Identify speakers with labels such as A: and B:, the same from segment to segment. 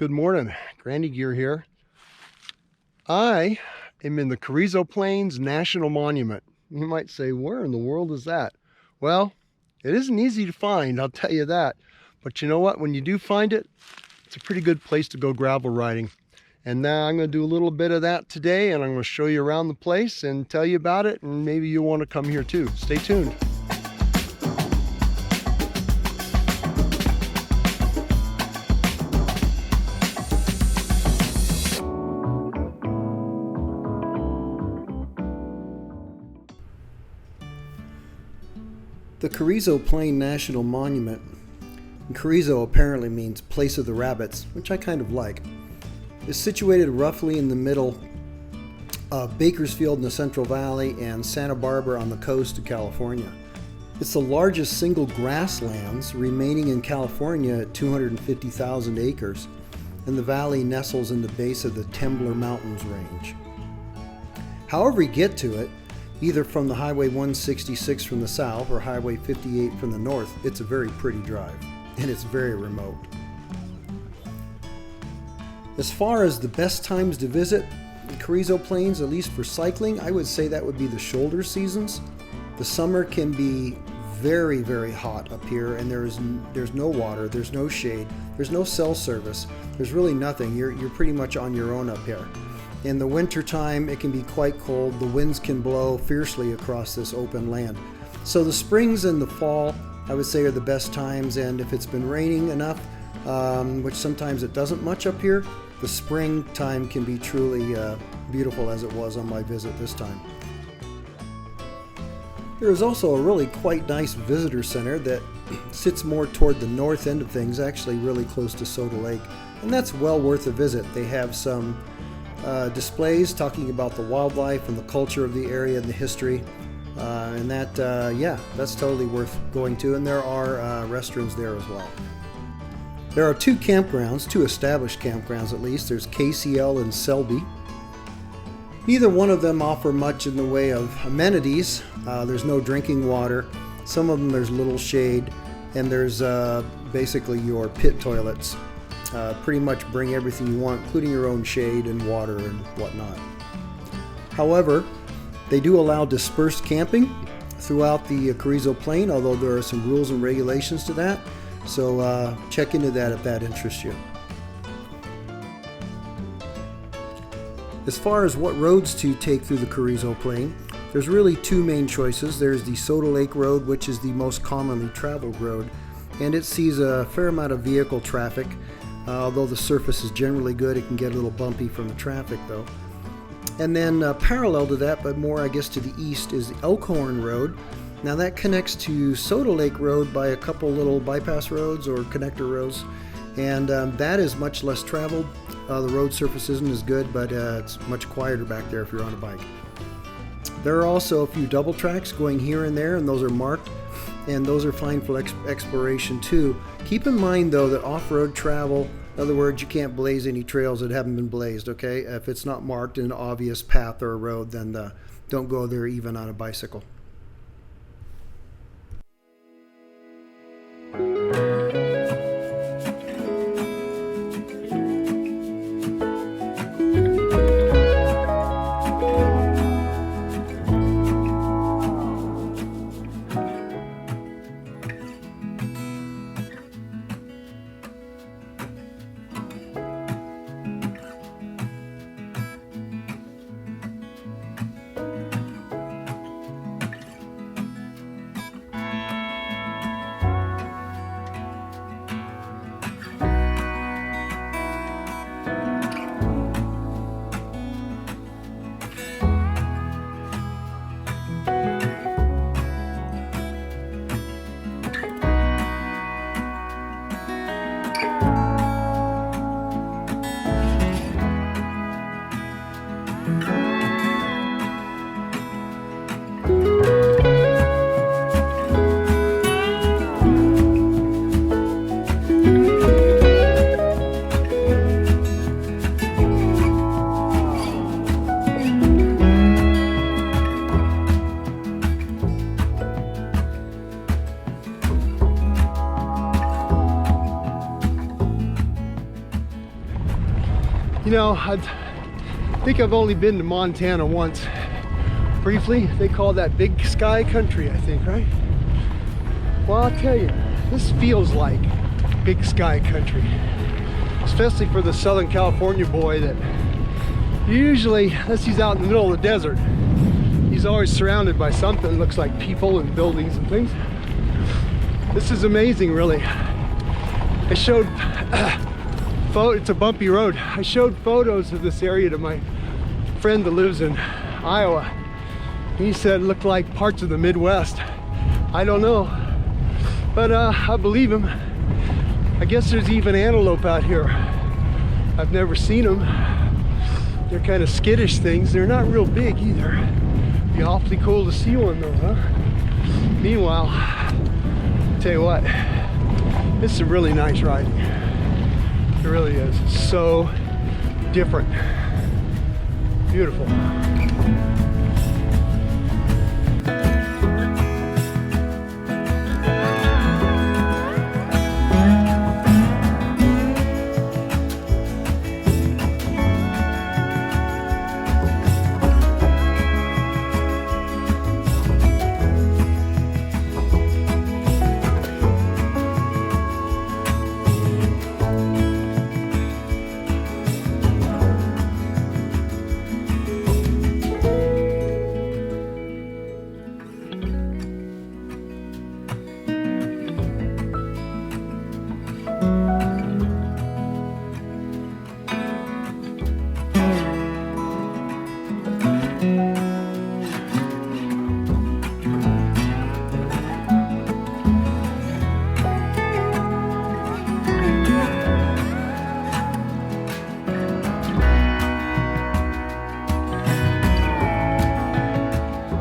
A: Good morning, Grandy Gear here. I am in the Carrizo Plains National Monument. You might say, where in the world is that? Well, it isn't easy to find, I'll tell you that. But you know what? When you do find it, it's a pretty good place to go gravel riding. And now I'm going to do a little bit of that today, and I'm going to show you around the place and tell you about it, and maybe you'll want to come here too. Stay tuned. The Carrizo Plains National Monument, and Carrizo apparently means place of the rabbits, which I kind of like, is situated roughly in the middle of Bakersfield in the Central Valley and Santa Barbara on the coast of California. It's the largest single grasslands remaining in California at 250,000 acres, and the valley nestles in the base of the Temblor Mountains range. However you get to it, either from the Highway 166 from the south or Highway 58 from the north, it's a very pretty drive, and it's very remote. As far as the best times to visit the Carrizo Plains, at least for cycling, I would say that would be the shoulder seasons. The summer can be very, very hot up here, and there's no water, there's no shade, there's no cell service, there's really nothing. You're pretty much on your own up here. In the winter time, it can be quite cold. The winds can blow fiercely across this open land. So the springs and the fall, I would say, are the best times. And if it's been raining enough, which sometimes it doesn't much up here, the spring time can be truly beautiful, as it was on my visit this time. There is also a really quite nice visitor center that sits more toward the north end of things, actually really close to Soda Lake. And that's well worth a visit. They have some displays talking about the wildlife and the culture of the area and the history, and that's totally worth going to. And there are restrooms there as well. There are two established campgrounds at least. There's KCL and Selby. Neither one of them offer much in the way of amenities. There's no drinking water. Some of them there's little shade, and there's basically your pit toilets. Pretty much bring everything you want, including your own shade and water and whatnot. However, they do allow dispersed camping throughout the Carrizo Plain, although there are some rules and regulations to that. So check into that if that interests you. As far as what roads to take through the Carrizo Plain, there's really two main choices. There's the Soda Lake Road, which is the most commonly traveled road, and it sees a fair amount of vehicle traffic. Although the surface is generally good, it can get a little bumpy from the traffic though. And then parallel to that, but more I guess to the east, is the Elkhorn Road. Now that connects to Soda Lake Road by a couple little bypass roads or connector roads, and that is much less traveled. The road surface isn't as good, but it's much quieter back there if you're on a bike. There are also a few double tracks going here and there, and those are marked, and those are fine for exploration too. Keep in mind though that off-road travel, in other words, you can't blaze any trails that haven't been blazed, okay? If it's not marked in an obvious path or a road, then don't go there even on a bicycle.
B: You know, I think I've only been to Montana once, briefly. They call that Big Sky Country, I think, right? Well, I'll tell you, this feels like Big Sky Country, especially for the Southern California boy that usually, unless he's out in the middle of the desert, he's always surrounded by something. Looks like people and buildings and things. This is amazing, really. I showed, it's a bumpy road. I showed photos of this area to my friend that lives in Iowa. He said it looked like parts of the Midwest. I don't know, but I believe him. I guess there's even antelope out here. I've never seen them. They're kind of skittish things. They're not real big either. Be awfully cool to see one though, huh? Meanwhile, tell you what, this is a really nice ride. It really is. It's so different. Beautiful.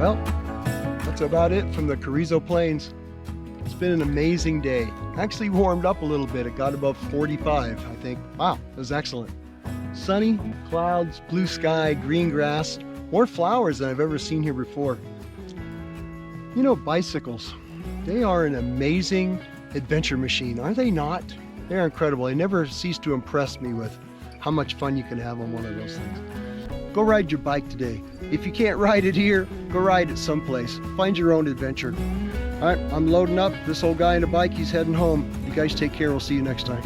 B: Well, that's about it from the Carrizo Plains. It's been an amazing day. Actually warmed up a little bit. It got above 45, I think. Wow, it was excellent. Sunny, clouds, blue sky, green grass, more flowers than I've ever seen here before. You know, bicycles, they are an amazing adventure machine, are they not? They're incredible. They never cease to impress me with how much fun you can have on one of those things. Go ride your bike today. If you can't ride it here, go ride it someplace. Find your own adventure. All right, I'm loading up. This old guy on a bike, he's heading home. You guys take care. We'll see you next time.